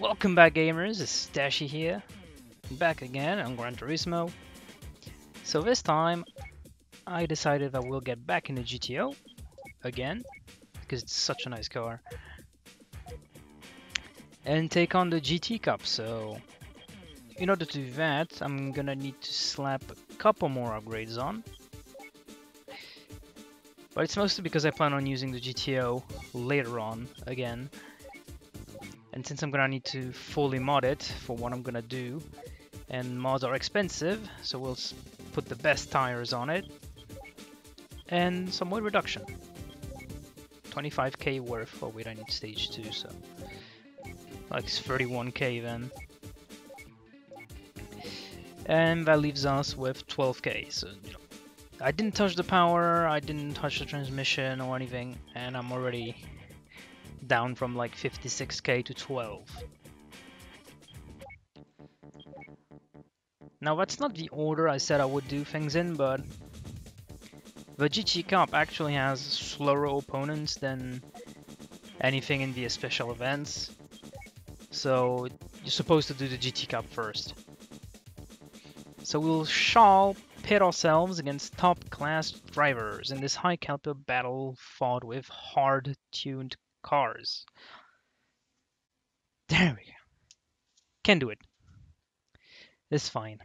Welcome back, gamers. It's Dashy here, back again on Gran Turismo. So this time, I decided that we'll get back into GTO again, because it's such a nice car, and take on the GT Cup. So, in order to do that, I'm gonna need to slap a couple more upgrades on. But it's mostly because I plan on using the GTO later on again. And since I'm gonna need to fully mod it for what I'm gonna do, and mods are expensive, so we'll put the best tires on it, and some weight reduction. 25k worth of weight I need stage 2, so like 31k then. And that leaves us with 12k, so you know, I didn't touch the power, I didn't touch the transmission or anything, and I'm already down from like 56k to 12. Now that's not the order I said I would do things in, but the GT Cup actually has slower opponents than anything in the special events, so you're supposed to do the GT Cup first. So we shall pit ourselves against top class drivers in this high caliber battle fought with hard tuned cars. There we go. Can do it. It's fine.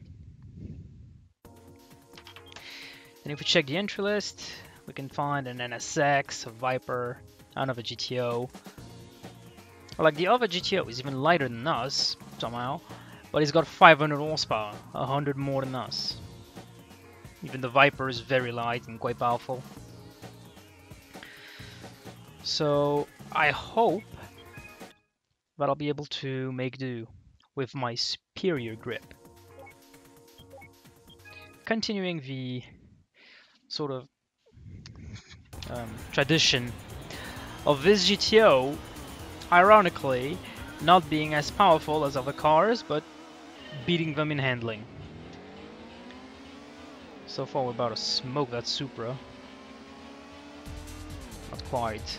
And if we check the entry list, we can find an NSX, a Viper, another GTO. Like the other GTO is even lighter than us, somehow, but he's got 500 horsepower, 100 more than us. Even the Viper is very light and quite powerful. So I hope that I'll be able to make do with my superior grip. Continuing the sort of tradition of this GTO, ironically not being as powerful as other cars, but beating them in handling. So far we're about to smoke that Supra. Not quite.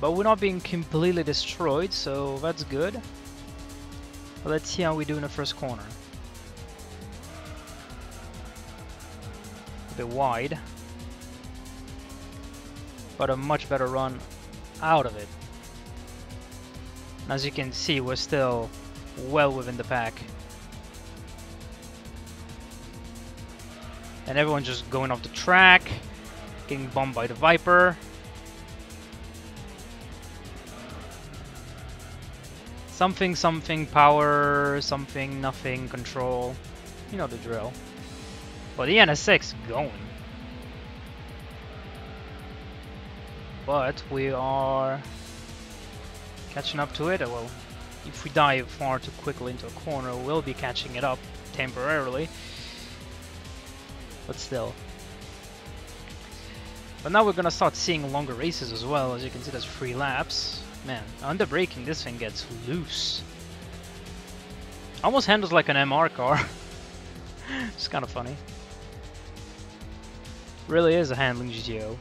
But we're not being completely destroyed, so that's good. But let's see how we do in the first corner. A bit wide, but a much better run out of it. And as you can see, we're still well within the pack. And everyone's just going off the track, getting bombed by the Viper. Something, something, power, something, nothing, control. You know the drill. But the NSX is going. But we are catching up to it. Well, if we dive far too quickly into a corner, we'll be catching it up temporarily. But still. But now we're gonna start seeing longer races as well. As you can see, there's 3 laps. Man, under braking, this thing gets loose. Almost handles like an MR car. It's kind of funny. Really is a handling GTO.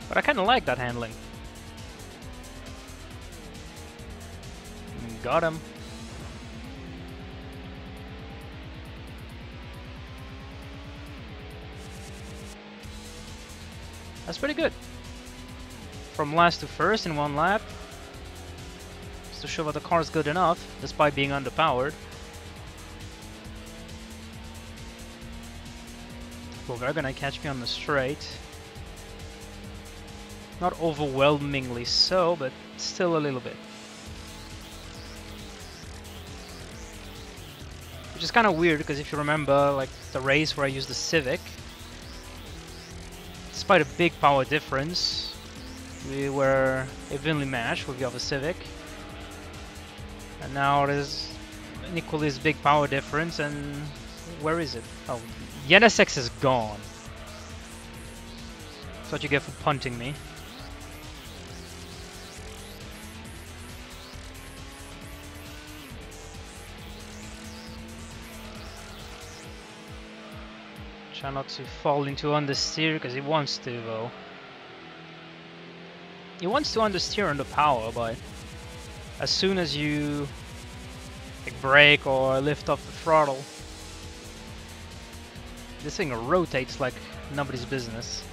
But I kind of like that handling. Got him. That's pretty good. From last to first in 1 lap. Just to show that the car is good enough, despite being underpowered. Well, they're gonna catch me on the straight. Not overwhelmingly so, but still a little bit. Which is kind of weird, because if you remember, like the race where I used the Civic, despite a big power difference, we were evenly matched with the other Civic. And now there's an equally as big power difference, and where is it? Oh, the NSX is gone. That's what you get for punting me. Try not to fall into understeer, because he wants to, though. He wants to understeer on the power, but as soon as you like brake or lift off the throttle, this thing rotates like nobody's business.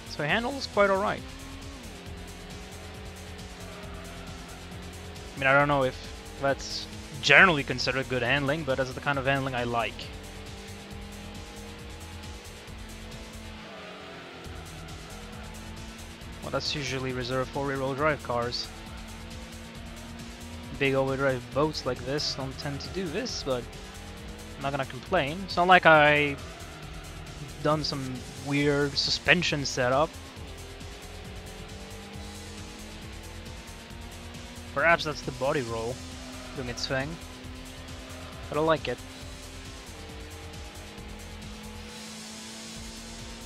So he handles quite alright. I mean, I don't know if that's generally considered good handling, but that's the kind of handling I like. Well, that's usually reserved for rear-wheel drive cars. Big all-wheel drive boats like this don't tend to do this, but I'm not gonna complain. It's not like I've done some weird suspension setup. Perhaps that's the body roll doing its thing, but I like it.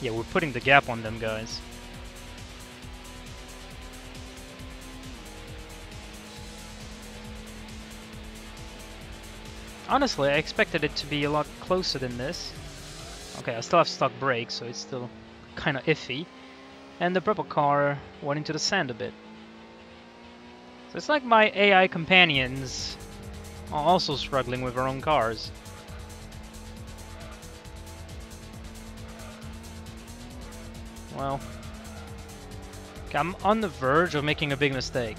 Yeah, we're putting the gap on them, guys. Honestly, I expected it to be a lot closer than this. Okay, I still have stock brakes, so it's still kind of iffy. And the purple car went into the sand a bit. So it's like my AI companions are also struggling with their own cars. Well, okay, I'm on the verge of making a big mistake.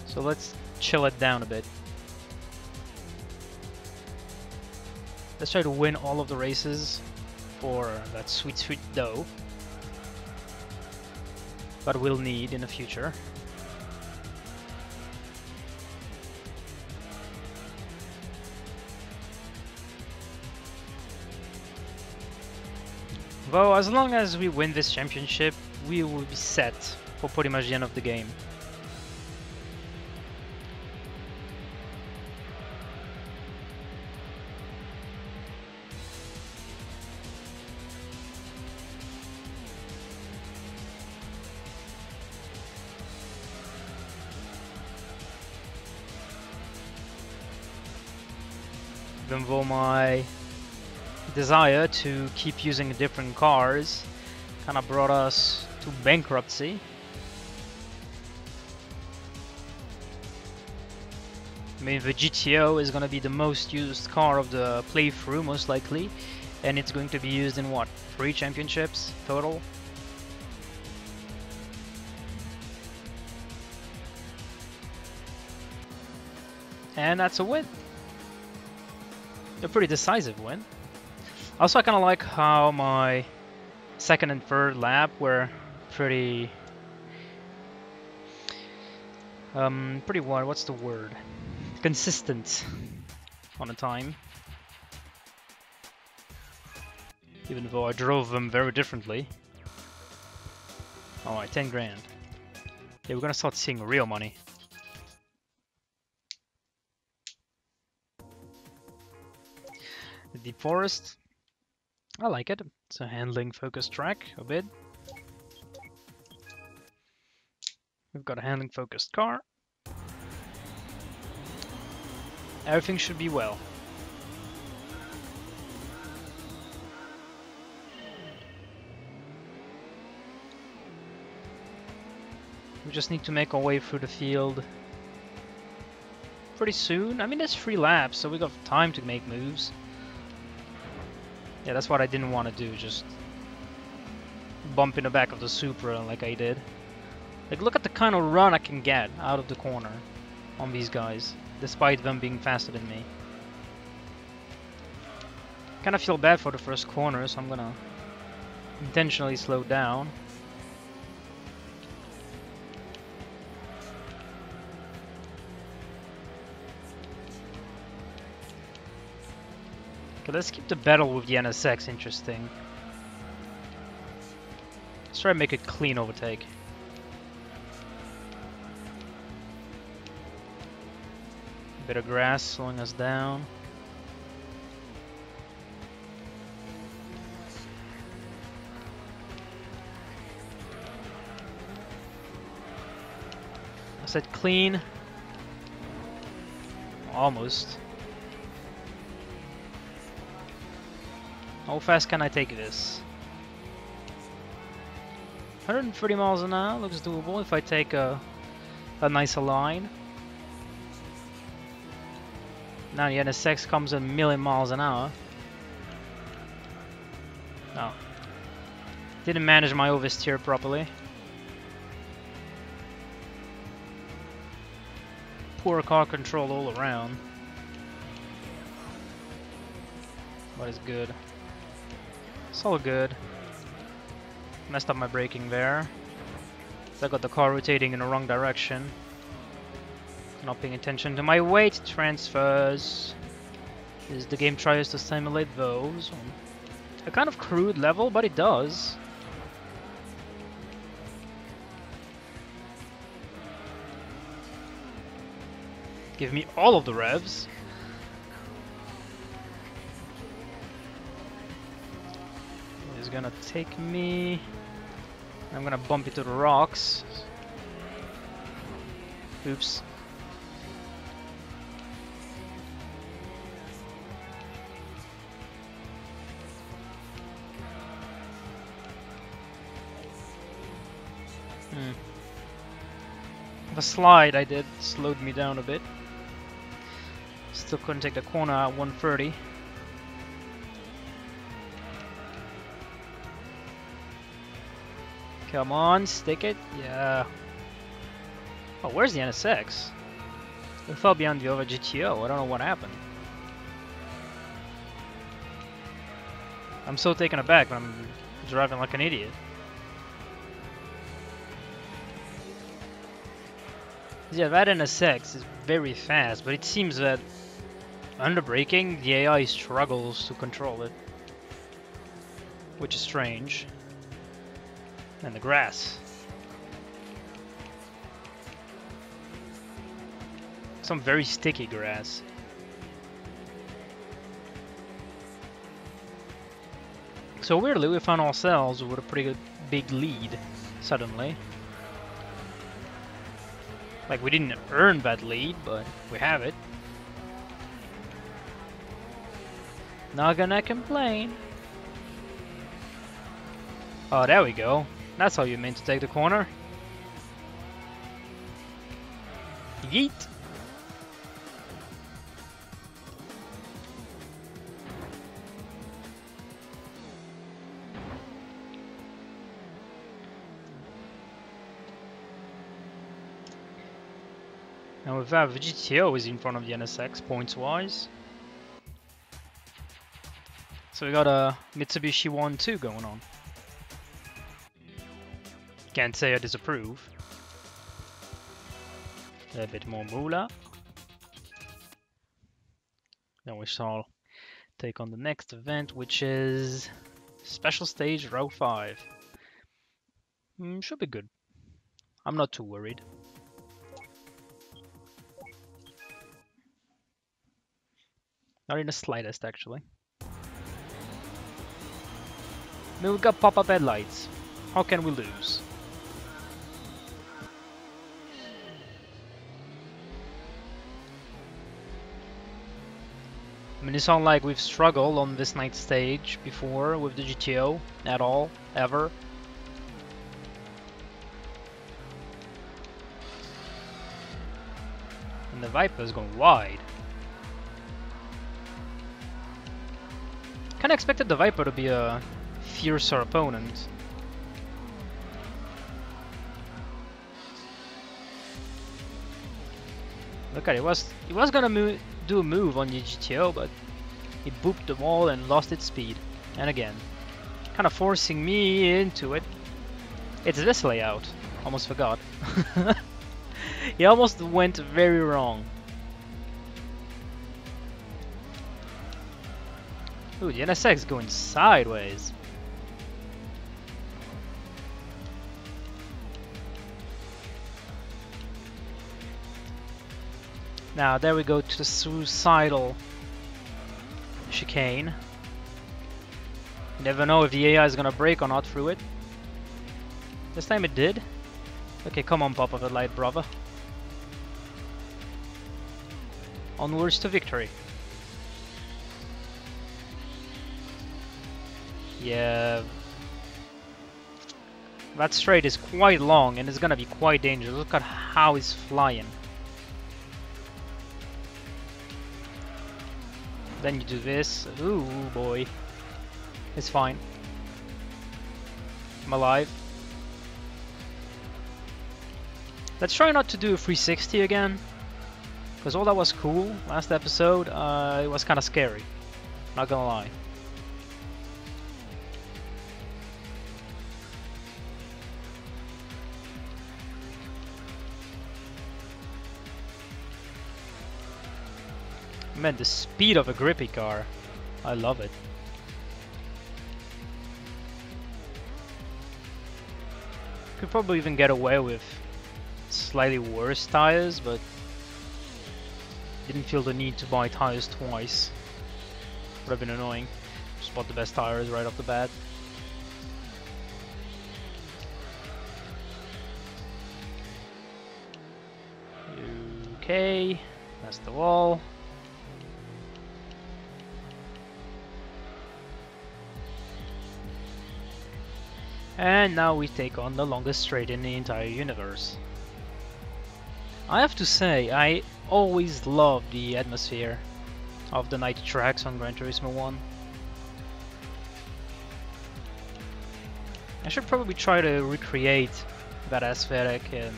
So let's chill it down a bit. Let's try to win all of the races for that sweet, sweet dough that we'll need in the future. Though, as long as we win this championship, we will be set for pretty much the end of the game. Even though my desire to keep using different cars kind of brought us to bankruptcy. I mean, the GTO is going to be the most used car of the playthrough, most likely, and it's going to be used in what, 3 championships total? And that's a win. A pretty decisive win. Also, I kind of like how my second and third lap were pretty what's the word? Consistent on the time. Even though I drove them very differently. Alright, 10 grand. Yeah, we're gonna start seeing real money. The Deep Forest. I like it. It's a handling focused track a bit. We've got a handling focused car. Everything should be well. We just need to make our way through the field pretty soon. I mean, there's 3 laps, so we got time to make moves. Yeah, that's what I didn't want to do, just bump in the back of the Supra like I did. Like, look at the kind of run I can get out of the corner on these guys, despite them being faster than me. Kind of feel bad for the first corner, so I'm gonna intentionally slow down. Okay, let's keep the battle with the NSX interesting. Let's try to make a clean overtake. A bit of grass slowing us down. I said clean. Almost. How fast can I take this? 130 miles an hour looks doable if I take a nicer line. Now the NSX comes at 1,000,000 miles an hour. No. Didn't manage my oversteer properly. Poor car control all around. But it's good. It's all good. Messed up my braking there. So I got the car rotating in the wrong direction. Not paying attention to my weight transfers. As the game tries to simulate those. A kind of crude level, but it does. Give me all of the revs. It's gonna take me... I'm gonna bump into the rocks. Oops. The slide I did slowed me down a bit. Still couldn't take the corner at 130. Come on, stick it. Yeah. Oh, where's the NSX? It fell behind the other GTO. I don't know what happened. I'm so taken aback when I'm driving like an idiot. Yeah, that NSX is very fast, but it seems that under braking, the AI struggles to control it. Which is strange. And the grass. Some very sticky grass. So weirdly, we found ourselves with a pretty good big lead, suddenly. Like, we didn't earn that lead, but we have it. Not gonna complain. Oh, there we go. That's how you meant to take the corner. Yeet! And with that, the GTO is in front of the NSX points-wise. So we got a Mitsubishi 1-2 going on. Can't say I disapprove. A bit more moolah. Then we shall take on the next event, which is Special Stage Row 5. Should be good. I'm not too worried. Not in the slightest, actually. Then we got pop-up headlights. How can we lose? I mean, it's not like we've struggled on this night stage before with the GTO at all, ever. And the Viper's going wide. Kinda expected the Viper to be a fiercer opponent. Look at it, he was gonna do a move on the GTO, but he booped the wall and lost its speed. And again, kind of forcing me into it. It's this layout. Almost forgot. He almost went very wrong. Ooh, the NSX going sideways. Now, there we go to the suicidal chicane. You never know if the AI is gonna brake or not through it. This time it did. Okay, come on, pop of the light, brother. Onwards to victory. Yeah, that straight is quite long and it's gonna be quite dangerous. Look at how he's flying. Then you do this. Ooh boy. It's fine. I'm alive. Let's try not to do a 360 again. Because all that was cool last episode, it was kind of scary. Not gonna lie. Man, the speed of a grippy car. I love it. Could probably even get away with slightly worse tires, but didn't feel the need to buy tires twice. Would have been annoying. Just bought the best tires right off the bat. Okay, that's the wall. And now we take on the longest straight in the entire universe. I have to say, I always loved the atmosphere of the night tracks on Gran Turismo 1. I should probably try to recreate that aesthetic in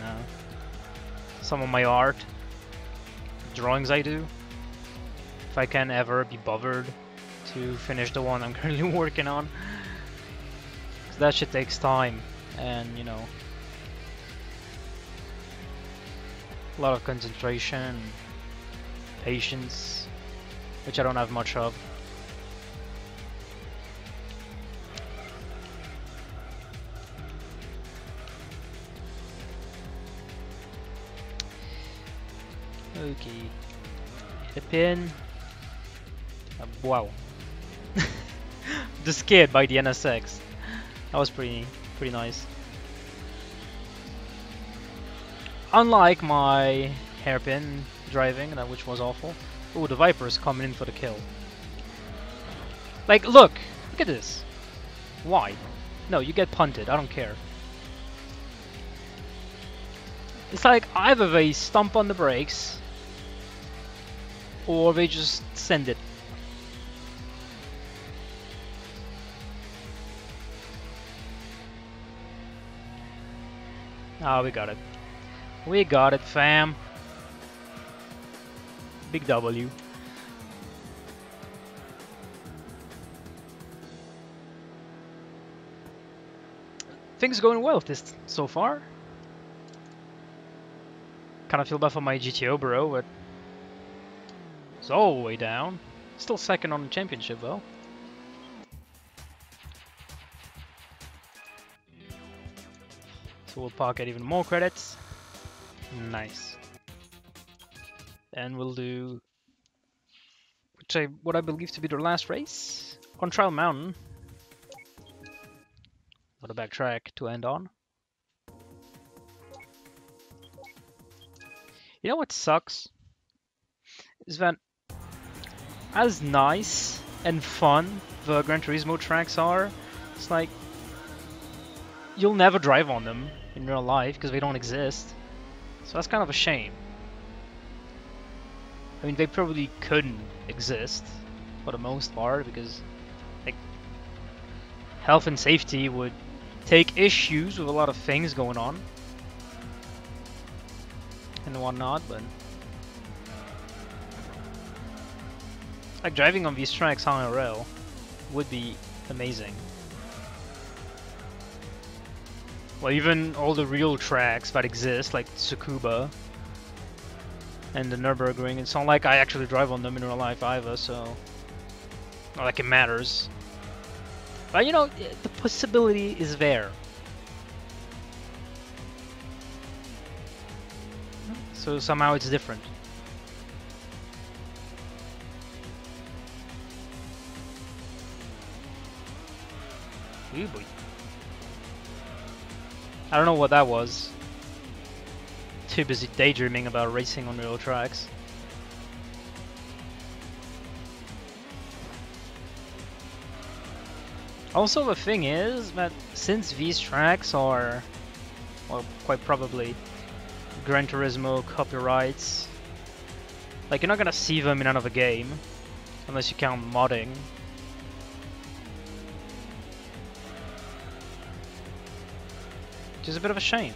some of my art, drawings I do, if I can ever be bothered to finish the one I'm currently working on. That shit takes time, and you know, a lot of concentration, patience, which I don't have much of. Okay, the pin. Wow, just scared by the NSX. That was pretty nice. Unlike my hairpin driving, which was awful. Ooh, the Viper's coming in for the kill. Like, look at this. Why? No, you get punted. I don't care. It's like either they stomp on the brakes, or they just send it. Ah, we got it. We got it, fam. Big W. Things going well this so far. Kind of feel bad for my GTO bro, but it's all the way down. Still second on the championship though. So we'll pocket even more credits. Nice. And we'll do what I believe to be their last race on Trial Mountain. What a backtrack to end on. You know what sucks? Is that as nice and fun the Gran Turismo tracks are, it's like you'll never drive on them in real life because they don't exist. So that's kind of a shame. I mean, they probably couldn't exist for the most part because like health and safety would take issues with a lot of things going on and whatnot, but like driving on these tracks on a rail would be amazing. Well, even all the real tracks that exist, like Tsukuba and the Nürburgring, it's not like I actually drive on them in real life either, so not like it matters. But you know, the possibility is there. So somehow it's different. Ooh boy. I don't know what that was. Too busy daydreaming about racing on real tracks. Also, the thing is that since these tracks are, well, quite probably Gran Turismo copyrights, like you're not gonna see them in another game unless you count modding. Which is a bit of a shame.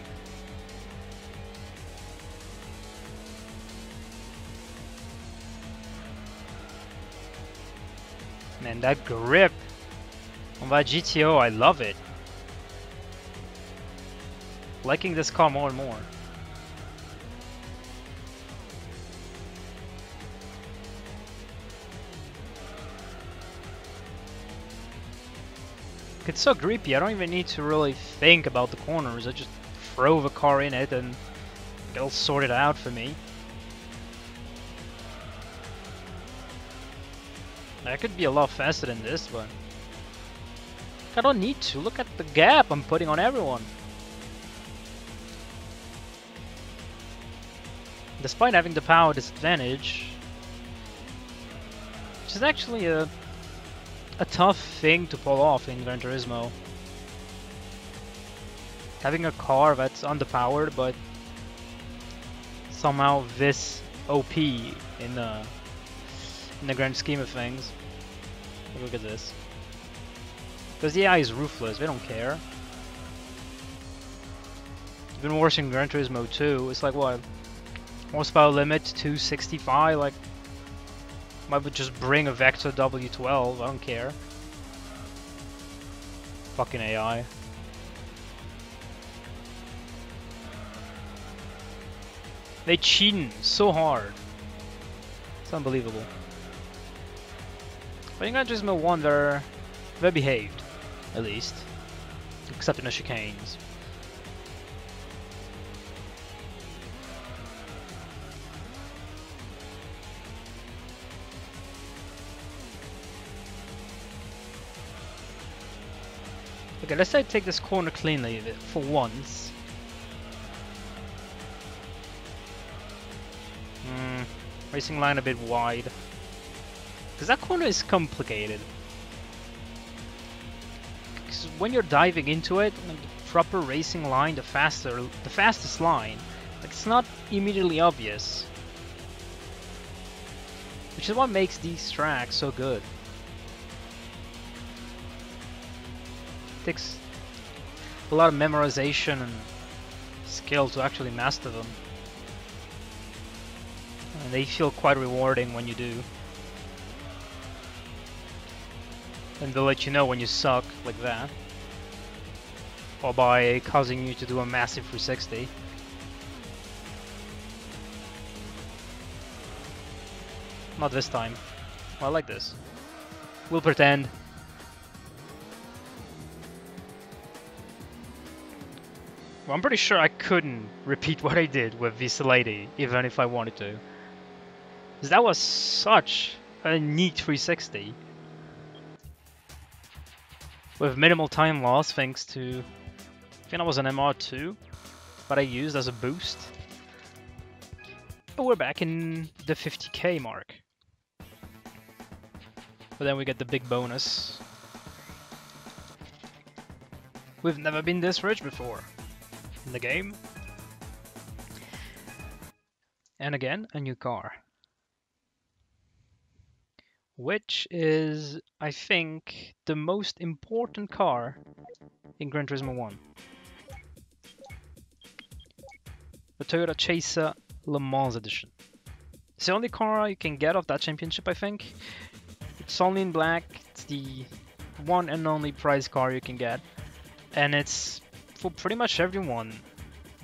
Man, that grip on that GTO, I love it. Liking this car more and more. It's so grippy, I don't even need to really think about the corners. I just throw the car in it and it'll sort it out for me. I could be a lot faster than this, but I don't need to. Look at the gap I'm putting on everyone. Despite having the power disadvantage, which is actually a tough thing to pull off in Gran Turismo. Having a car that's underpowered, but somehow this OP in the grand scheme of things. Look at this. Because the AI is ruthless, they don't care. Even worse in Gran Turismo 2, it's like what? Horsepower limit 265, like I would just bring a Vector W12, I don't care. Fucking AI. They cheating so hard. It's unbelievable. But in Gran Turismo 1 they're behaved, at least. Except in the chicanes. Okay, let's say I take this corner cleanly for once. Racing line a bit wide. Because that corner is complicated. Because when you're diving into it, like the proper racing line, the fastest line, like it's not immediately obvious. Which is what makes these tracks so good. Takes a lot of memorization and skill to actually master them. And they feel quite rewarding when you do. And they'll let you know when you suck, like that. Or by causing you to do a massive 360. Not this time. Well, I like this. We'll pretend. Well, I'm pretty sure I couldn't repeat what I did with this lady, even if I wanted to. Because that was such a neat 360. With minimal time loss thanks to... I think that was an MR2 that I used as a boost. But we're back in the 50k mark. But then we get the big bonus. We've never been this rich before in the game. And again, a new car. Which is, I think, the most important car in Gran Turismo 1. The Toyota Chaser Le Mans Edition. It's the only car you can get of that championship, I think. It's only in black, it's the one and only prize car you can get. And it's, for pretty much everyone,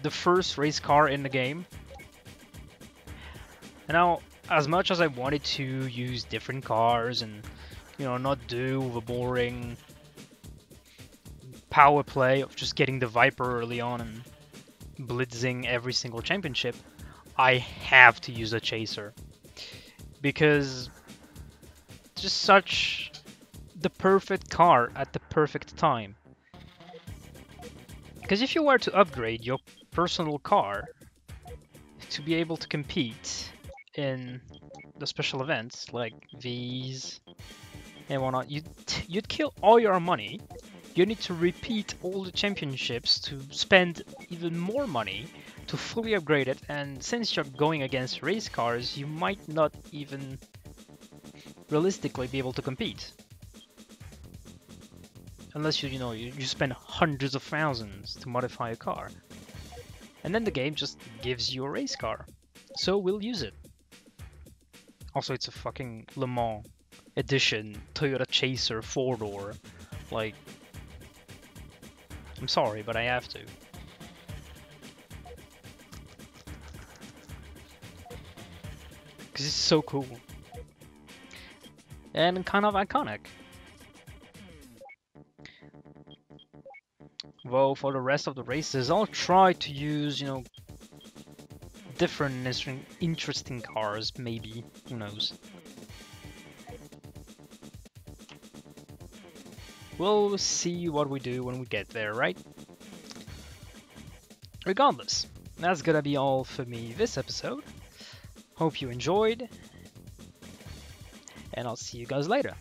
the first race car in the game. And now, as much as I wanted to use different cars and, you know, not do the boring power play of just getting the Viper early on and blitzing every single championship, I have to use a Chaser. Because it's just such the perfect car at the perfect time. Because if you were to upgrade your personal car to be able to compete in the special events like these and whatnot, you you'd kill all your money. You need to repeat all the championships to spend even more money to fully upgrade it, and since you're going against race cars, you might not even realistically be able to compete. Unless you spend hundreds of thousands to modify a car. And then the game just gives you a race car. So we'll use it. Also, it's a fucking Le Mans edition Toyota Chaser 4-door. Like, I'm sorry, but I have to. Because it's so cool. And kind of iconic. Well, for the rest of the races, I'll try to use, different interesting cars, maybe. Who knows? We'll see what we do when we get there, right? Regardless, that's gonna be all for me this episode. Hope you enjoyed, and I'll see you guys later.